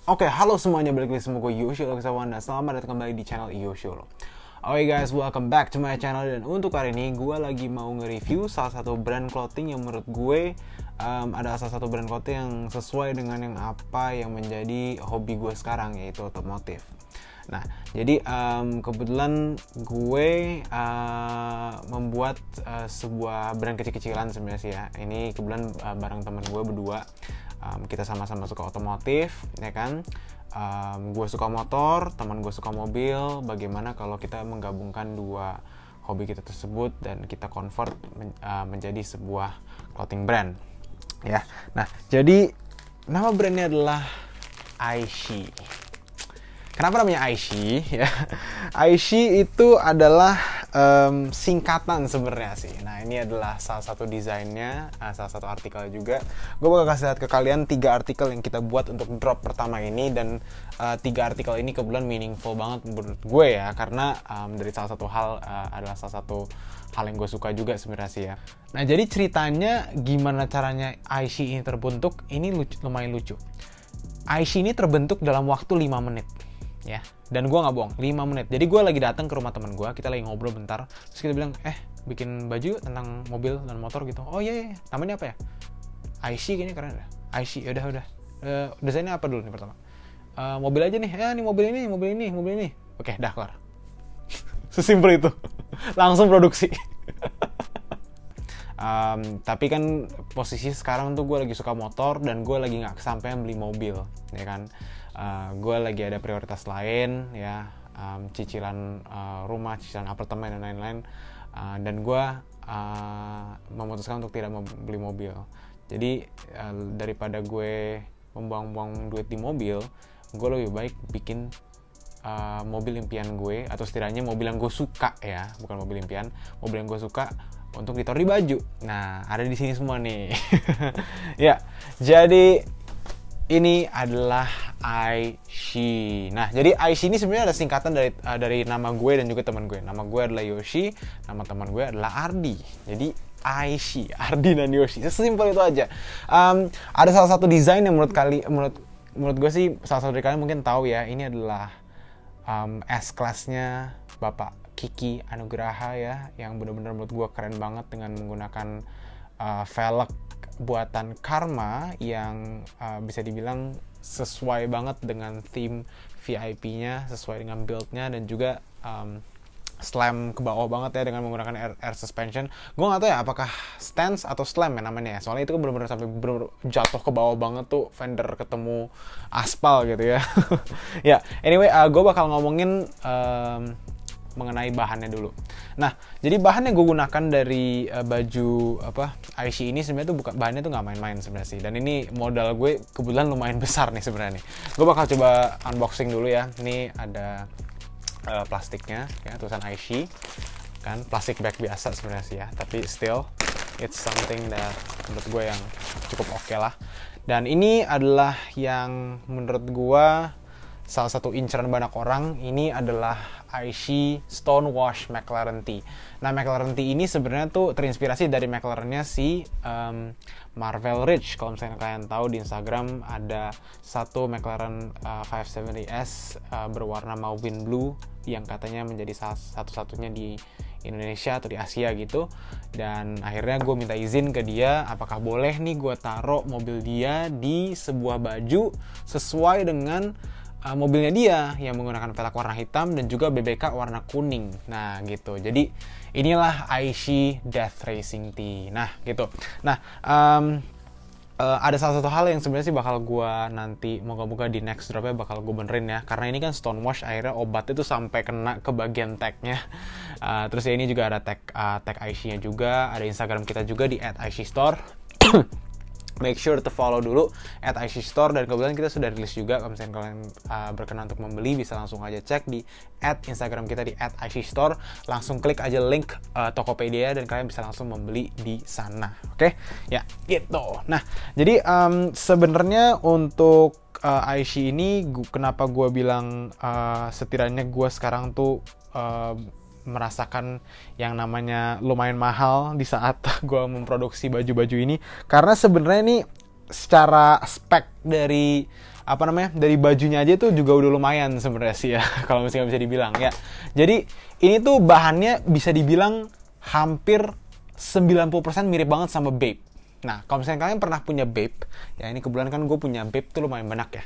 Oke, halo semuanya, balik lagi sama gue Yoshi Loksawan dan selamat datang kembali di channel Yoshi. Oke guys, welcome back to my channel. Dan untuk hari ini gue lagi mau nge-review salah satu brand clothing yang menurut gue ada salah satu brand clothing yang sesuai dengan yang menjadi hobi gue sekarang, yaitu otomotif. Nah, jadi kebetulan gue membuat sebuah brand kecil-kecilan sebenarnya sih ya. Ini kebetulan bareng teman gue berdua. Kita sama-sama suka otomotif, ya kan? Gue suka motor, teman gue suka mobil. Bagaimana kalau kita menggabungkan dua hobi kita tersebut dan kita convert menjadi sebuah clothing brand, ya. Nah, jadi nama brandnya adalah Aishi. Kenapa namanya Aishi? Ya, Aishi itu adalah singkatan sebenarnya sih. Nah, ini adalah salah satu desainnya, salah satu artikel juga. Gue bakal kasih lihat ke kalian 3 artikel yang kita buat untuk drop pertama ini, dan 3 artikel ini kebetulan meaningful banget menurut gue ya, karena dari salah satu hal adalah salah satu hal yang gue suka juga sebenarnya sih ya. Nah, jadi ceritanya gimana caranya Aishi ini terbentuk? Ini lumayan lucu. Aishi ini terbentuk dalam waktu 5 menit. Ya, dan gue nggak bohong, 5 menit. Jadi gue lagi datang ke rumah teman gue, kita lagi ngobrol bentar, terus kita bilang, bikin baju tentang mobil dan motor gitu. Oh iya, namanya apa ya? Aishi kayaknya keren ya. Aishi, udah. Desainnya apa dulu nih pertama? Mobil aja nih. Ya, nih mobil ini. Oke, dah kelar. Sesimpel itu. Langsung produksi. Tapi kan posisi sekarang tuh gue lagi suka motor dan gue lagi nggak kesampaian beli mobil, ya kan? Gue lagi ada prioritas lain ya, cicilan rumah, cicilan apartemen dan lain-lain, dan gue memutuskan untuk tidak membeli mobil. Jadi daripada gue membuang-buang duit di mobil, gue lebih baik bikin mobil impian gue, atau setidaknya mobil yang gue suka ya, bukan mobil impian, mobil yang gue suka untuk ditaruh di baju. Nah, ada di sini semua nih. Ya, jadi ini adalah Aishi. Nah, jadi Aishi ini sebenarnya ada singkatan dari nama gue dan juga teman gue. Nama gue adalah Yoshi, nama teman gue adalah Ardi. Jadi Aishi, Ardi dan Yoshi. Sesimpel itu aja. Ada salah satu desain yang menurut gue sih, salah satu dari kalian mungkin tahu ya. Ini adalah S-Class-nya Bapak Kiki Anugraha ya, yang benar-benar menurut gue keren banget dengan menggunakan velg buatan Karma yang bisa dibilang sesuai banget dengan theme VIP-nya, sesuai dengan build-nya, dan juga slam ke bawah banget ya dengan menggunakan air suspension. Gue nggak tahu ya apakah stance atau slam ya namanya ya, soalnya itu kan benar-benar sampai jatuh ke bawah banget tuh, fender ketemu aspal gitu ya. Ya, anyway, gue bakal ngomongin mengenai bahannya dulu. Nah, jadi bahan yang gue gunakan dari baju Aishi ini sebenarnya tuh bahannya tuh nggak main-main sebenarnya sih. Dan ini modal gue kebetulan lumayan besar nih sebenarnya nih. Gue bakal coba unboxing dulu ya. Ini ada plastiknya, ya, tulisan Aishi, kan plastik bag biasa sebenarnya sih ya. Tapi still, it's something that menurut gue yang cukup oke lah. Dan ini adalah yang menurut gue salah satu inceran banyak orang. Ini adalah Aishi Stonewash McLaren T. Nah, McLaren T ini sebenarnya tuh terinspirasi dari McLaren-nya si Marvel Ridge. Kalau misalnya kalian tahu, di Instagram ada satu McLaren 570S berwarna mauve blue yang katanya menjadi satu-satunya di Indonesia atau di Asia gitu. Dan akhirnya gue minta izin ke dia, apakah boleh nih gue taruh mobil dia di sebuah baju sesuai dengan mobilnya dia yang menggunakan velg warna hitam dan juga BBK warna kuning. Nah, gitu. Jadi inilah Aishi Death Racing T. Nah, gitu. Nah, ada salah satu hal yang sebenarnya sih bakal gue nanti moga-moga di next dropnya bakal gue benerin ya, karena ini kan Stonewash, akhirnya obatnya tuh sampai kena ke bagian tagnya. Terus ya, ini juga ada tag Aishi-nya juga, ada Instagram kita juga di @AishiStore. Make sure to follow dulu @Aishi Store, dan kebetulan kita sudah rilis juga. Kalau misalnya kalian berkenan untuk membeli, bisa langsung aja cek di Instagram kita di @Aishi Store. Langsung klik aja link Tokopedia dan kalian bisa langsung membeli di sana. Oke? Ya, gitu. Nah, jadi sebenarnya untuk Aishi ini, kenapa gue bilang setidaknya gue sekarang tuh merasakan yang namanya lumayan mahal di saat gue memproduksi baju-baju ini, karena sebenarnya ini secara spek dari dari bajunya aja tuh juga udah lumayan sebenarnya sih ya kalau misalnya bisa dibilang ya. Jadi ini tuh bahannya bisa dibilang hampir 90% mirip banget sama Bape. Nah, kalau misalnya kalian pernah punya Bape, ya ini kebetulan kan gue punya Bape tuh lumayan banyak ya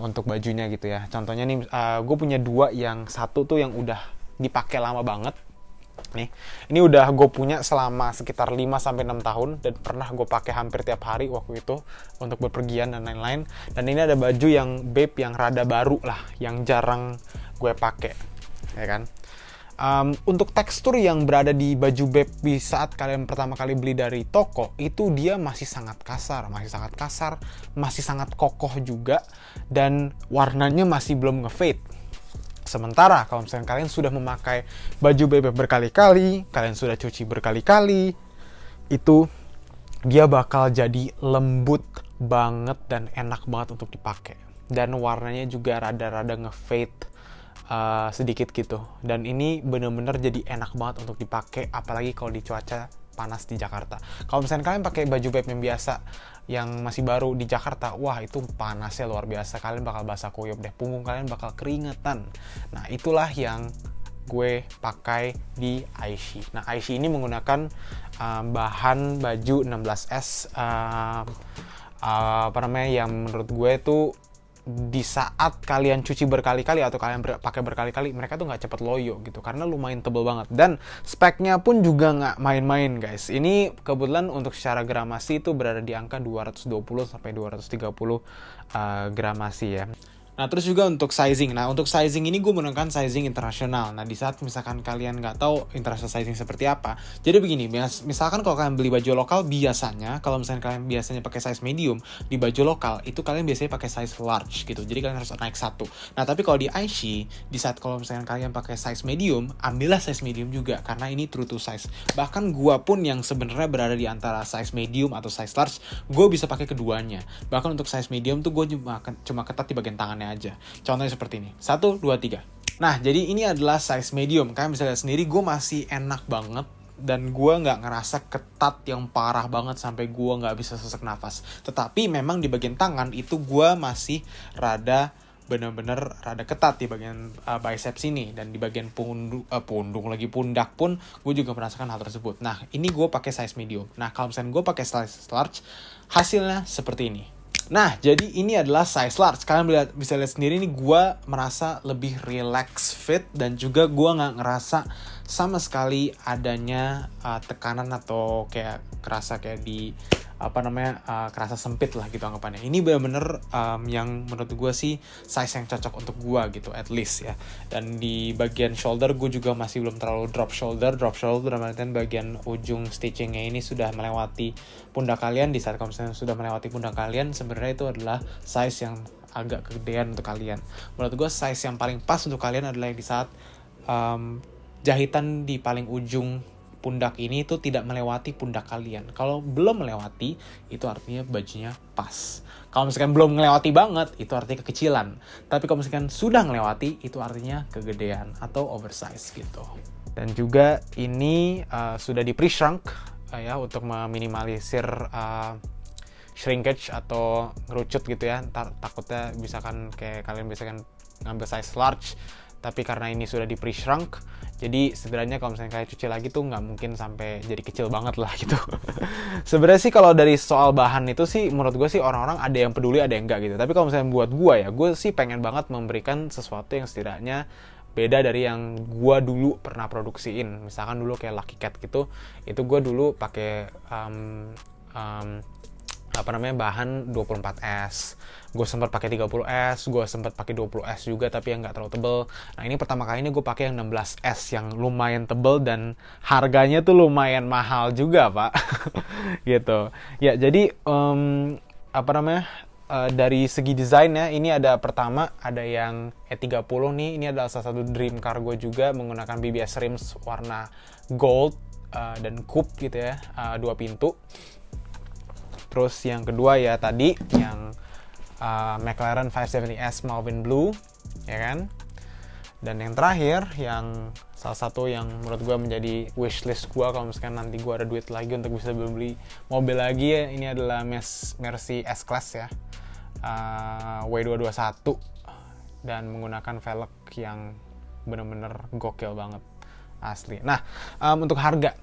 untuk bajunya gitu ya. Contohnya nih, gue punya 2, yang satu tuh yang udah dipakai lama banget. Nih, ini udah gue punya selama sekitar 5-6 tahun dan pernah gue pakai hampir tiap hari waktu itu untuk bepergian dan lain-lain. Dan ini ada baju yang Bape yang rada baru lah, yang jarang gue pakai, ya kan? Untuk tekstur yang berada di baju Bape di saat kalian pertama kali beli dari toko, itu dia masih sangat kasar, masih sangat kokoh juga, dan warnanya masih belum nge-fade. Sementara kalau misalnya kalian sudah memakai baju Bape berkali-kali, kalian sudah cuci berkali-kali, itu dia bakal jadi lembut banget dan enak banget untuk dipakai. Dan warnanya juga rada-rada nge-fade sedikit gitu. Dan ini bener-bener jadi enak banget untuk dipakai, apalagi kalau di cuaca panas di Jakarta. Kalau misalnya kalian pakai baju Bape yang biasa, yang masih baru di Jakarta, wah itu panasnya luar biasa. Kalian bakal basah kuyup deh, punggung kalian bakal keringetan. Nah itulah yang gue pakai di Aishi. Nah Aishi ini menggunakan bahan baju 16S yang menurut gue tuh di saat kalian cuci berkali-kali atau kalian pakai berkali-kali, mereka tuh nggak cepet loyo gitu karena lumayan tebel banget, dan speknya pun juga nggak main-main guys. Ini kebetulan untuk secara gramasi itu berada di angka 220-230 gramasi ya. Nah, terus juga untuk sizing. Nah, untuk sizing ini gue menggunakan sizing internasional. Nah, di saat misalkan kalian nggak tahu international sizing seperti apa, jadi begini, misalkan kalau kalian beli baju lokal, biasanya, kalau misalkan kalian biasanya pakai size medium, di baju lokal, itu kalian biasanya pakai size large gitu. Jadi kalian harus naik 1. Nah, tapi kalau di Aishi, di saat kalau misalkan kalian pakai size medium, ambillah size medium juga, karena ini true to size. Bahkan gue pun yang sebenarnya berada di antara size medium atau size large, gue bisa pakai keduanya. Bahkan untuk size medium tuh gue cuma ketat di bagian tangannya aja. Contohnya seperti ini. 1, 2, 3. Nah, jadi ini adalah size medium. Kalian bisa lihat sendiri, gue masih enak banget. Dan gue nggak ngerasa ketat yang parah banget sampai gue nggak bisa sesak nafas. Tetapi memang di bagian tangan itu gue masih rada ketat di bagian biceps ini. Dan di bagian pundak pun gue juga merasakan hal tersebut. Nah, ini gue pakai size medium. Nah, kalau misalnya gue pakai size large, hasilnya seperti ini. Nah, jadi ini adalah size large. Kalian bisa lihat sendiri nih, gue merasa lebih relax fit, dan juga gue nggak ngerasa sama sekali adanya tekanan atau kayak kerasa kayak di kerasa sempit lah gitu anggapannya. Ini benar-benar yang menurut gue sih size yang cocok untuk gue gitu, at least ya. Dan di bagian shoulder gue juga masih belum terlalu drop shoulder dan bagian ujung stitchingnya ini sudah melewati pundak kalian. Di saat kalau misalnya sudah melewati pundak kalian, sebenarnya itu adalah size yang agak kegedean untuk kalian. Menurut gue size yang paling pas untuk kalian adalah di saat jahitan di paling ujung pundak ini itu tidak melewati pundak kalian. Kalau belum melewati, itu artinya bajunya pas. Kalau misalkan belum melewati banget, itu artinya kekecilan. Tapi kalau misalkan sudah melewati, itu artinya kegedean atau oversize gitu. Dan juga ini sudah di pre-shrunk ya, untuk meminimalisir shrinkage atau ngerucut gitu ya. Ntar takutnya misalkan kayak kalian biasanya ngambil size large, tapi karena ini sudah di pre-shrunk, jadi sebenarnya kalau misalnya kalian cuci lagi tuh nggak mungkin sampai jadi kecil banget lah gitu. Sebenarnya sih kalau dari soal bahan itu sih, menurut gue sih orang-orang ada yang peduli, ada yang enggak gitu. Tapi kalau misalnya buat gue sih pengen banget memberikan sesuatu yang setidaknya beda dari yang gue dulu pernah produksiin. Misalkan dulu kayak Lucky Cat gitu, itu gue dulu pakai bahan 24S. Gue sempat pakai 30S, gue sempat pakai 20S juga, tapi yang nggak terlalu tebel. Nah, ini pertama kali ini gue pakai yang 16S yang lumayan tebel dan harganya tuh lumayan mahal juga, Pak. Gitu. Ya, jadi dari segi desainnya, ini ada pertama, ada yang E30 nih. Ini adalah salah satu dream car gue juga, menggunakan BBS rims warna gold dan coupe gitu ya, 2 pintu. Terus yang kedua ya tadi yang McLaren 570S Malvin Blue, ya kan? Dan yang terakhir, yang salah satu yang menurut gue menjadi wishlist gue kalau misalkan nanti gue ada duit lagi untuk bisa beli mobil lagi ya, ini adalah Mercy S-Class ya. W221 dan menggunakan velg yang bener-bener gokil banget asli. Nah, untuk harga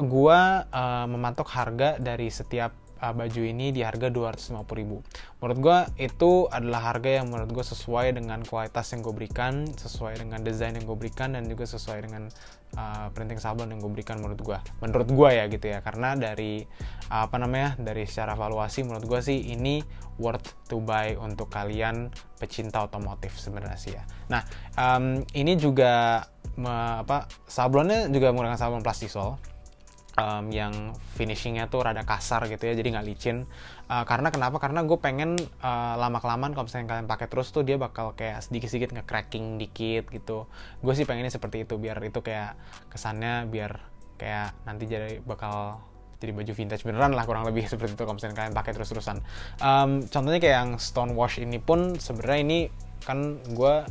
gue mematok harga dari setiap baju ini di harga 250.000. Menurut gue itu adalah harga yang menurut gue sesuai dengan kualitas yang gue berikan, sesuai dengan desain yang gue berikan, dan juga sesuai dengan printing sablon yang gue berikan menurut gue ya gitu ya. Karena dari dari secara valuasi menurut gue sih ini worth to buy untuk kalian pecinta otomotif sebenarnya sih ya. Nah, ini juga sablonnya juga menggunakan sablon plastisol yang finishingnya tuh rada kasar gitu ya, jadi nggak licin. Karena kenapa? Karena gue pengen lama-kelamaan kalau misalnya kalian pakai terus tuh dia bakal kayak sedikit-sedikit nge-cracking dikit gitu. Gue sih pengennya seperti itu, biar itu kayak kesannya biar kayak nanti bakal jadi baju vintage beneran lah, kurang lebih seperti itu kalau misalnya kalian pakai terus-terusan. Contohnya kayak yang stone wash ini pun sebenarnya ini kan gue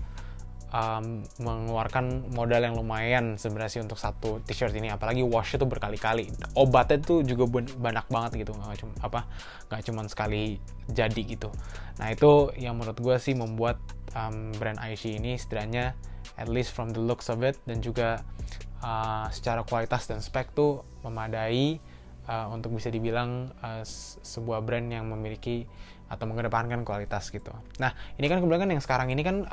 mengeluarkan modal yang lumayan sebenarnya sih untuk satu t-shirt ini, apalagi wash itu berkali-kali, obatnya tuh juga banyak banget gitu, nggak cuma sekali jadi gitu. Nah itu yang menurut gue sih membuat brand IC ini setidaknya at least from the looks of it dan juga secara kualitas dan spek tuh memadai untuk bisa dibilang sebuah brand yang memiliki atau mengedepankan kualitas gitu. Nah ini kan kebetulan yang sekarang ini kan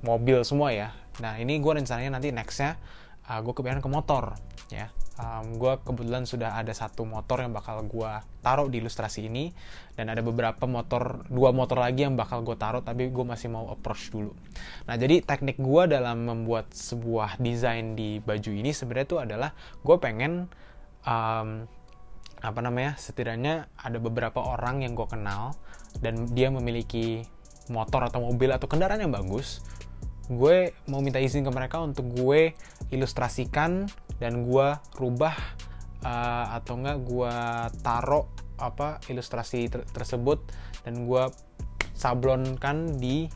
mobil semua ya. Nah ini gue rencananya nanti nextnya gue kepikiran ke motor ya. Gue kebetulan sudah ada satu motor yang bakal gue taruh di ilustrasi ini, dan ada beberapa dua motor lagi yang bakal gue taruh, tapi gue masih mau approach dulu. Nah jadi teknik gue dalam membuat sebuah desain di baju ini sebenarnya itu adalah gue pengen setidaknya ada beberapa orang yang gue kenal dan dia memiliki motor atau mobil atau kendaraan yang bagus. Gue mau minta izin ke mereka untuk gue ilustrasikan dan gue rubah atau enggak gue taruh ilustrasi tersebut dan gue sablonkan di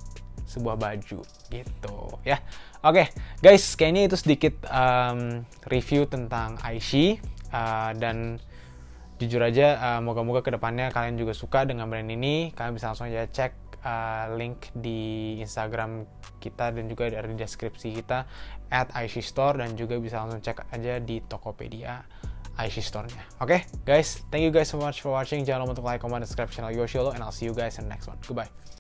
sebuah baju gitu ya. Oke, guys, kayaknya itu sedikit review tentang IC dan jujur aja moga-moga kedepannya kalian juga suka dengan brand ini. Kalian bisa langsung aja cek link di Instagram kita dan juga dari deskripsi kita @IC_store, dan juga bisa langsung cek aja di Tokopedia IC Store-nya. Oke, guys, thank you guys so much for watching. Jangan lupa untuk like, comment, dan subscribe channel Yoshio, and I'll see you guys in the next one. Goodbye.